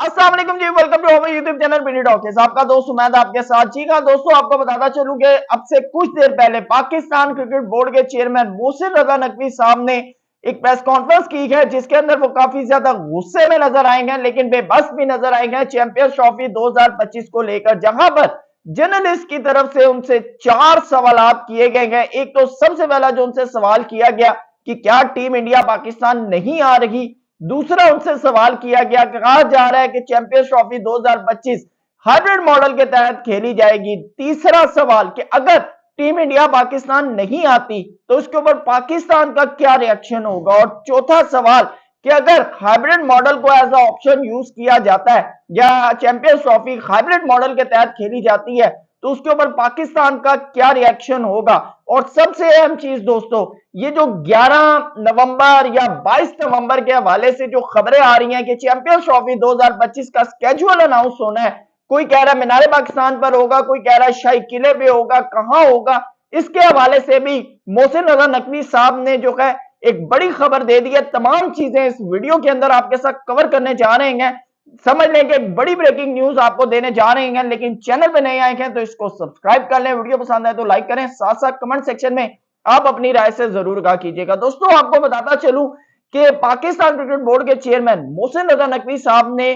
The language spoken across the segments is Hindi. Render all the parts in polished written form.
अस्सलाम वालेकुम जी, welcome to our YouTube channel mini talkies. आपका दोस्त उमैद आपके साथ। जी हाँ दोस्तों, आपको बताता चलूं कि अब से कुछ देर पहले पाकिस्तान क्रिकेट बोर्ड के चेयरमैन मोहसिन रजा नकवी साहब ने एक प्रेस कॉन्फ्रेंस की है, जिसके अंदर वो काफी ज्यादा गुस्से में नजर आएंगे, लेकिन बेबस भी नजर आएंगे चैंपियंस ट्रॉफी 2025 को लेकर, जहां पर जर्नलिस्ट की तरफ से उनसे 4 सवालात किए गए हैं। एक तो सबसे पहला जो उनसे सवाल किया गया कि क्या टीम इंडिया पाकिस्तान नहीं आ रही। दूसरा उनसे सवाल किया गया, कहा जा रहा है कि चैंपियंस ट्रॉफी 2025 हाइब्रिड मॉडल के तहत खेली जाएगी। तीसरा सवाल कि अगर टीम इंडिया पाकिस्तान नहीं आती तो उसके ऊपर पाकिस्तान का क्या रिएक्शन होगा। और चौथा सवाल कि अगर हाइब्रिड मॉडल को एज अ ऑप्शन यूज किया जाता है या चैंपियंस ट्रॉफी हाइब्रिड मॉडल के तहत खेली जाती है तो उसके ऊपर पाकिस्तान का क्या रिएक्शन होगा। और सबसे अहम चीज दोस्तों, ये जो 11 नवंबर या 22 नवंबर के हवाले से जो खबरें आ रही हैं कि चैंपियंस ट्रॉफी 2025 का स्केड्यूल अनाउंस होना है, कोई कह रहा है मीनार पाकिस्तान पर होगा, कोई कह रहा है शाही किले पे होगा, कहां होगा, इसके हवाले से भी मोहसिन रजा नकवी साहब ने जो है एक बड़ी खबर दे दी है। तमाम चीजें इस वीडियो के अंदर आपके साथ कवर करने जा रहे हैं। समझ लें कि बड़ी ब्रेकिंग न्यूज आपको देने जा रहे हैं, लेकिन चैनल पे नए आए हैं तो इसको सब्सक्राइब कर लें, वीडियो पसंद आए तो लाइक करें, साथ साथ कमेंट सेक्शन में आप अपनी राय से जरूर आगाह कीजिएगा। दोस्तों आपको बताता चलूं कि पाकिस्तान क्रिकेट बोर्ड के चेयरमैन मोहसिन रजा नकवी साहब ने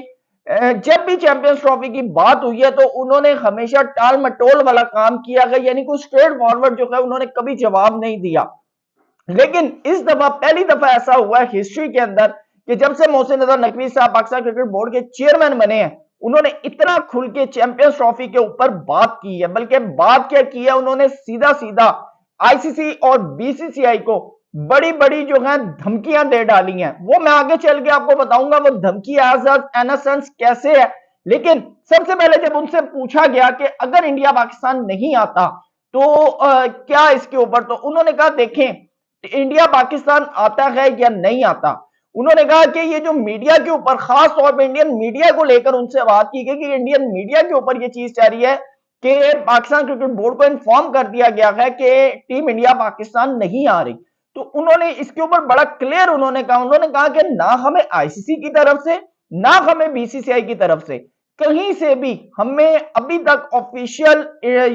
जब भी चैंपियंस ट्रॉफी की बात हुई है तो उन्होंने हमेशा टाल मटोल वाला काम किया है, यानी कोई स्ट्रेट फॉरवर्ड जो है उन्होंने कभी जवाब नहीं दिया। लेकिन इस दफा पहली दफा ऐसा हुआ है हिस्ट्री के अंदर कि जब से मोहसिन रजा नकवी साहब पाकिस्तान क्रिकेट बोर्ड के चेयरमैन बने हैं, उन्होंने इतना खुल के चैंपियंस ट्रॉफी के ऊपर बात की है। बल्कि बात क्या की है, उन्होंने सीधा सीधा आईसीसी और बीसीसीआई को बड़ी बड़ी जो है धमकियां दे डाली हैं। वो मैं आगे चल के आपको बताऊंगा वो धमकी एज कैसे है। लेकिन सबसे पहले जब उनसे पूछा गया कि अगर इंडिया पाकिस्तान नहीं आता तो क्या इसके ऊपर, तो उन्होंने कहा देखें इंडिया पाकिस्तान आता है या नहीं आता। उन्होंने कहा कि ये जो मीडिया के ऊपर, खास तौर पे इंडियन मीडिया को लेकर उनसे बात की गई कि इंडियन मीडिया के ऊपर ये चीज जा रही है कि पाकिस्तान क्रिकेट बोर्ड को इन्फॉर्म कर दिया गया है कि टीम इंडिया पाकिस्तान नहीं आ रही। तो उन्होंने इसके ऊपर बड़ा क्लियर उन्होंने कहा कि ना हमें आईसीसी की तरफ से ना हमें बीसीसीआई की तरफ से कहीं से भी हमें अभी तक ऑफिशियल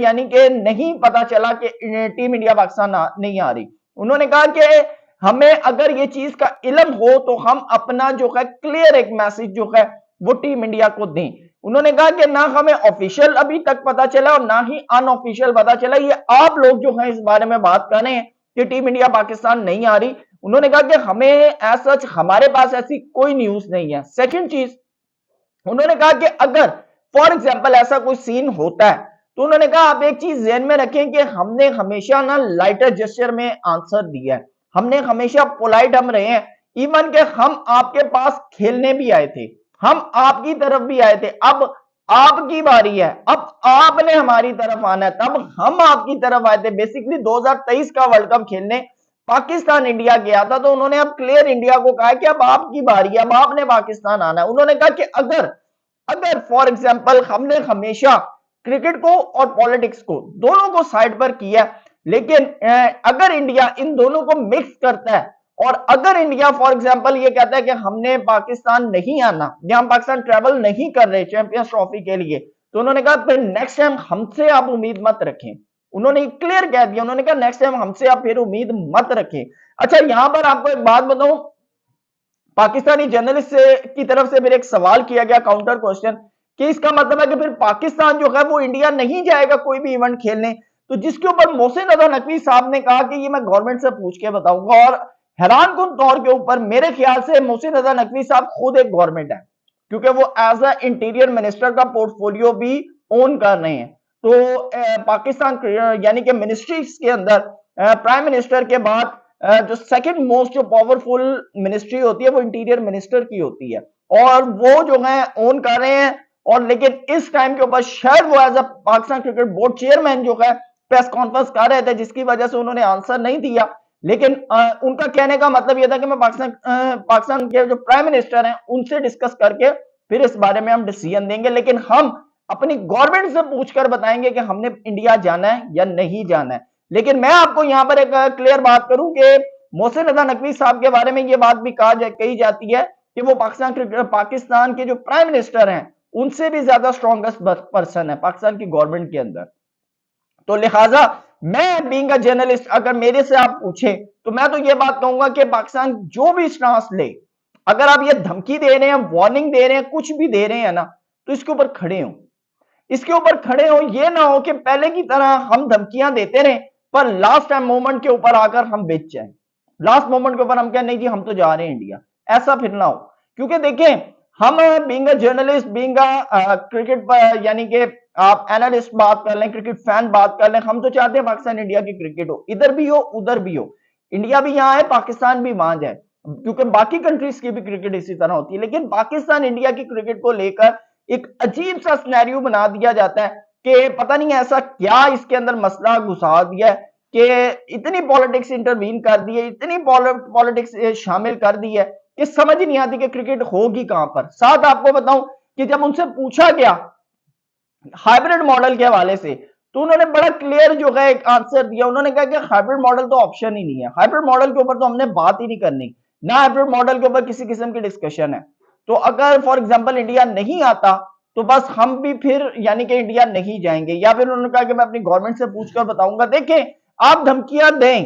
यानी कि नहीं पता चला कि टीम इंडिया पाकिस्तान नहीं आ रही। उन्होंने कहा कि हमें अगर ये चीज का इल्म हो तो हम अपना जो है क्लियर एक मैसेज जो है वो टीम इंडिया को दें। उन्होंने कहा कि ना हमें ऑफिशियल अभी तक पता चला और ना ही अनऑफिशियल पता चला, ये आप लोग जो है इस बारे में बात कर रहे हैं कि टीम इंडिया पाकिस्तान नहीं आ रही। उन्होंने कहा कि हमें एज सच हमारे पास ऐसी कोई न्यूज नहीं है। सेकंड चीज, उन्होंने कहा कि अगर फॉर एग्जांपल ऐसा कोई सीन होता है तो उन्होंने कहा आप एक चीज ध्यान में रखें कि हमने हमेशा ना लाइटर जेस्चर में आंसर दिया है, हमने हमेशा पोलाइट हम रहे हैं। इवन के हम आपके पास खेलने भी आए थे, हम आपकी तरफ भी आए थे, अब आपकी बारी है, अब आपने हमारी तरफ आना है, तब हम आपकी तरफ आए थे। बेसिकली 2023 का वर्ल्ड कप खेलने पाकिस्तान इंडिया गया था तो उन्होंने अब क्लियर इंडिया को कहा कि अब आपकी बारी है, अब आपने पाकिस्तान आना है। उन्होंने कहा कि अगर अगर फॉर एग्जांपल हमने हमेशा क्रिकेट को और पॉलिटिक्स को दोनों को साइड पर किया, लेकिन अगर इंडिया इन दोनों को मिक्स करता है और अगर इंडिया फॉर एग्जांपल ये कहता है कि हमने पाकिस्तान नहीं आना या हम पाकिस्तान ट्रेवल नहीं कर रहे चैंपियंस ट्रॉफी के लिए, तो उन्होंने कहा फिर नेक्स्ट टाइम हमसे आप उम्मीद मत रखें। उन्होंने क्लियर कह दिया, उन्होंने कहा नेक्स्ट टाइम हमसे आप फिर उम्मीद मत रखें। अच्छा यहां पर आपको एक बात बताऊं, पाकिस्तानी जर्नलिस्ट से की तरफ से फिर एक सवाल किया गया काउंटर क्वेश्चन कि इसका मतलब है कि फिर पाकिस्तान जो है वो इंडिया नहीं जाएगा कोई भी इवेंट खेलने। तो जिसके ऊपर मोहसिन रजा नकवी साहब ने कहा कि ये मैं गवर्नमेंट से पूछ के बताऊंगा। और हैरानकुन तौर के ऊपर मेरे ख्याल से मोहसिन रजा नकवी साहब खुद एक गवर्नमेंट है, क्योंकि वो एज अ इंटीरियर मिनिस्टर का पोर्टफोलियो भी ओन कर रहे हैं। तो पाकिस्तान यानी कि मिनिस्ट्रीज के अंदर प्राइम मिनिस्टर के बाद जो सेकंड मोस्ट जो पावरफुल मिनिस्ट्री होती है वो इंटीरियर मिनिस्टर की होती है, और वो जो है ओन कर रहे हैं। और लेकिन इस टाइम के ऊपर शायद वो as a Pakistan cricket board chairman जो है प्रेस कॉन्फ्रेंस कर रहे थे, जिसकी वजह से उन्होंने आंसर नहीं दिया। लेकिन उनका कहने का मतलब यह था कि मैं पाकिस्तान के जो प्राइम मिनिस्टर हैं उनसे डिस्कस करके फिर इस बारे में हम डिसीजन देंगे, लेकिन हम अपनी गवर्नमेंट से पूछकर बताएंगे कि हमने इंडिया जाना है या नहीं जाना है। लेकिन मैं आपको यहां पर एक क्लियर बात करूं कि मोहसिन रजा नकवी साहब के बारे में यह बात भी कही जाती है कि वो पाकिस्तान के जो प्राइम मिनिस्टर हैं उनसे भी ज्यादा स्ट्रॉन्गेस्ट पर्सन है पाकिस्तान की गवर्नमेंट के अंदर। तो लिहाजा मैं बीइंग अ जर्नलिस्ट अगर मेरे से आप पूछे तो मैं तो ये बात कहूंगा कि पाकिस्तान जो भी स्टांस ले, अगर आप ये धमकी दे रहे हैं, वार्निंग दे रहे हैं, कुछ भी दे रहे हैं ना, तो इसके ऊपर खड़े हो, इसके ऊपर खड़े हो। ये ना हो कि पहले की तरह हम धमकियां देते रहे पर लास्ट टाइम मोमेंट के ऊपर आकर हम बेच जाएं, लास्ट मोमेंट के ऊपर हम कहें नहीं जी हम तो जा रहे हैं इंडिया, ऐसा फिर ना हो। क्योंकि देखें हम being a journalist, being a cricket यानी कि आप एनालिस्ट बात कर लें, क्रिकेट फैन बात कर लें, हम तो चाहते हैं पाकिस्तान इंडिया की क्रिकेट हो, इधर भी हो उधर भी हो, इंडिया भी यहाँ है पाकिस्तान भी वहां जाए, क्योंकि बाकी कंट्रीज की भी क्रिकेट इसी तरह होती है। लेकिन पाकिस्तान इंडिया की क्रिकेट को लेकर एक अजीब सा सिनेरियो बना दिया जाता है कि पता नहीं ऐसा क्या इसके अंदर मसला घुसा दिया है कि इतनी पॉलिटिक्स इंटरवीन कर दी है, इतनी पॉलिटिक्स शामिल कर दी है कि समझ ही नहीं आती कि क्रिकेट होगी कहां पर। साथ आपको बताऊं कि जब उनसे पूछा गया हाइब्रिड मॉडल के हवाले से तो उन्होंने बड़ा क्लियर जो है एक आंसर दिया। उन्होंने कहा कि हाइब्रिड मॉडल तो ऑप्शन ही नहीं है, हाइब्रिड मॉडल के ऊपर तो हमने बात ही नहीं करनी, ना हाइब्रिड मॉडल के ऊपर किसी किस्म की डिस्कशन है। तो अगर फॉर एग्जांपल इंडिया नहीं आता तो बस हम भी फिर यानी कि इंडिया नहीं जाएंगे, या फिर उन्होंने कहा कि मैं अपनी गवर्नमेंट से पूछकर बताऊंगा। देखें आप धमकियां दें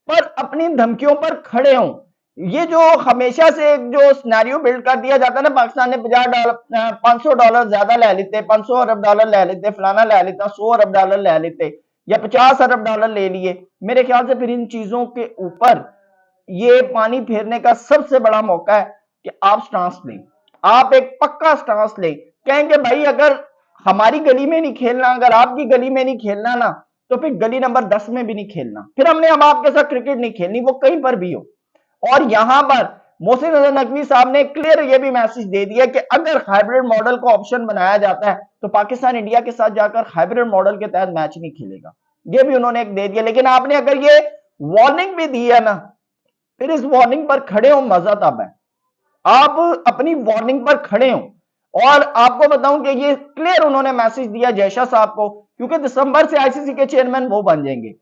पर अपनी धमकियों पर खड़े हों। ये जो हमेशा से एक जो सिनेरियो बिल्ड कर दिया जाता है ना, पाकिस्तान ने $50 $500 ज्यादा ले लेते, 500 अरब डॉलर ले लेते, फलाना ले लेता, 100 अरब डॉलर ले लेते या 50 अरब डॉलर ले लिए। मेरे ख्याल से फिर इन चीजों के ऊपर ये पानी फेरने का सबसे बड़ा मौका है कि आप स्टांस लें, आप एक पक्का स्टांस लें, कहेंगे भाई अगर हमारी गली में नहीं खेलना, अगर आपकी गली में नहीं खेलना ना, तो फिर गली नंबर 10 में भी नहीं खेलना, फिर हमने अब आपके साथ क्रिकेट नहीं खेलनी, वो कहीं पर भी हो। और यहां पर मोहसिन रजा नकवी साहब ने क्लियर ये भी मैसेज दे दिया कि अगर हाइब्रिड मॉडल को ऑप्शन बनाया जाता है तो पाकिस्तान इंडिया के साथ जाकर हाइब्रिड मॉडल के तहत मैच नहीं खेलेगा, ये भी उन्होंने एक दे दिया। लेकिन आपने अगर ये वार्निंग भी दी है ना, फिर इस वार्निंग पर खड़े हो, मजा तब है आप अपनी वार्निंग पर खड़े हो। और आपको बताऊं कि ये क्लियर उन्होंने मैसेज दिया जयशाह साहब को, क्योंकि दिसंबर से आईसीसी के चेयरमैन वो बन जाएंगे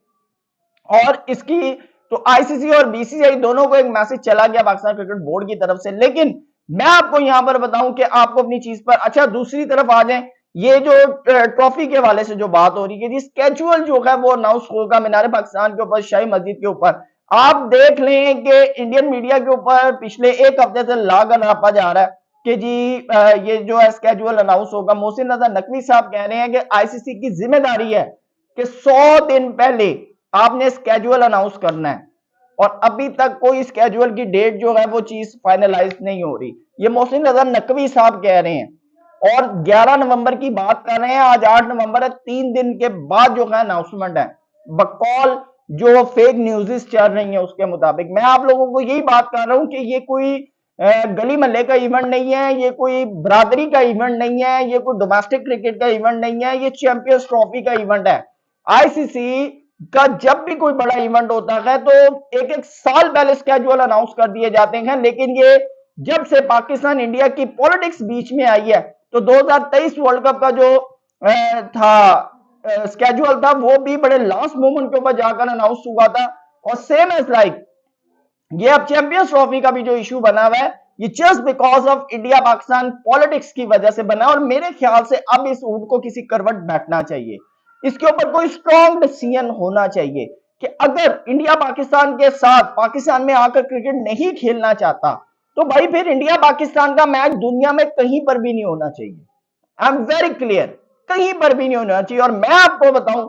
और इसकी तो आईसीसी और बीसीसीआई दोनों को एक मैसेज चला गया पाकिस्तान क्रिकेट बोर्ड की तरफ से। लेकिन मैं आपको यहां पर बताऊं कि आपको अपनी चीज पर अच्छा दूसरी तरफ आ जाए, ये जो ट्रॉफी के हवाले से जो बात हो रही है, स्केड्यूल जो है वो अनाउंस होगा मीनार पाकिस्तान के ऊपर, शाही मस्जिद के ऊपर। आप देख लें कि इंडियन मीडिया के ऊपर पिछले एक हफ्ते से लाग नापा जा रहा है कि जी ये जो है स्केड्यूल अनाउंस होगा। मोहसिन रजा नकवी साहब कह रहे हैं कि आईसीसी की जिम्मेदारी है कि 100 दिन पहले आपने स्केड्यूल अनाउंस करना है, और अभी तक कोई स्केड्यूल की डेट जो है वो चीज फाइनलाइज नहीं हो रही, ये मोहसिन रजा नकवी साहब कह रहे हैं। और 11 नवंबर की बात कर रहे हैं, आज 8 नवंबर है, 3 दिन के बाद जो है अनाउंसमेंट है, बकौल जो फेक न्यूज़ चल रही है उसके मुताबिक। मैं आप लोगों को यही बात कर रहा हूं कि ये कोई गली मोहल्ले का इवेंट नहीं है, ये कोई बरादरी का इवेंट नहीं है, ये कोई डोमेस्टिक क्रिकेट का इवेंट नहीं है, ये चैंपियंस ट्रॉफी का इवेंट है। आईसीसी का जब भी कोई बड़ा इवेंट होता है तो एक एक साल पहले स्केड्यूल अनाउंस कर दिए जाते हैं। लेकिन ये जब से पाकिस्तान इंडिया की पॉलिटिक्स बीच में आई है तो 2023 वर्ल्ड कप का जो था स्केड्यूल था वो भी बड़े लास्ट मोमेंट के ऊपर जाकर अनाउंस हुआ था। और सेम एज लाइक ये अब चैंपियंस ट्रॉफी का भी जो इशू बना हुआ है, ये just because of India Pakistan politics की वजह से बना। और मेरे ख्याल से अब इस ऊंट को किसी करवट बैठना चाहिए, इसके ऊपर कोई स्ट्रॉन्ग डिसीजन होना चाहिए कि अगर इंडिया पाकिस्तान के साथ पाकिस्तान में आकर क्रिकेट नहीं खेलना चाहता तो भाई फिर इंडिया पाकिस्तान का मैच दुनिया में कहीं पर भी नहीं होना चाहिए। आई एम वेरी क्लियर, कहीं पर भी नहीं होना चाहिए। और मैं आपको बताऊं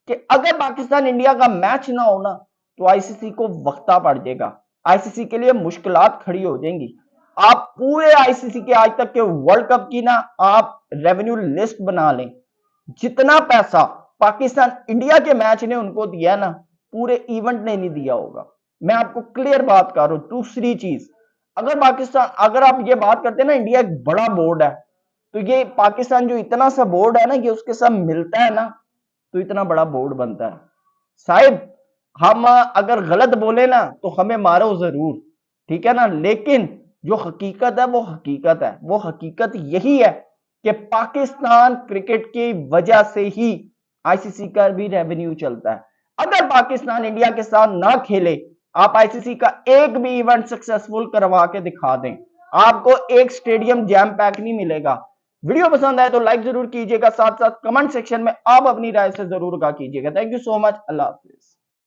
कि अगर पाकिस्तान इंडिया का मैच ना होना तो आईसीसी को वक्ता पड़ जाएगा, आईसीसी के लिए मुश्किलात खड़ी हो जाएंगी। आप पूरे आईसीसी के आज तक के वर्ल्ड कप की ना आप रेवेन्यू लिस्ट बना लें, जितना पैसा पाकिस्तान इंडिया के मैच ने उनको दिया ना पूरे इवेंट ने नहीं दिया होगा। मैं आपको क्लियर बात कर रहा हूं। दूसरी चीज, अगर पाकिस्तान, अगर आप ये बात करते हैं ना इंडिया एक बड़ा बोर्ड है, तो ये पाकिस्तान जो इतना सा बोर्ड है ना कि उसके साथ मिलता है ना तो इतना बड़ा बोर्ड बनता है। साहिब हम अगर गलत बोले ना तो हमें मारो जरूर, ठीक है ना, लेकिन जो हकीकत है वो हकीकत है। वो हकीकत यही है कि पाकिस्तान क्रिकेट की वजह से ही आईसीसी का भी रेवेन्यू चलता है। अगर पाकिस्तान इंडिया के साथ ना खेले, आप आईसीसी का एक भी इवेंट सक्सेसफुल करवा के दिखा दें, आपको एक स्टेडियम जैम पैक नहीं मिलेगा। वीडियो पसंद आए तो लाइक जरूर कीजिएगा, साथ साथ कमेंट सेक्शन में आप अपनी राय से जरूर कीजिएगा। Thank you so much. Allah Hafiz.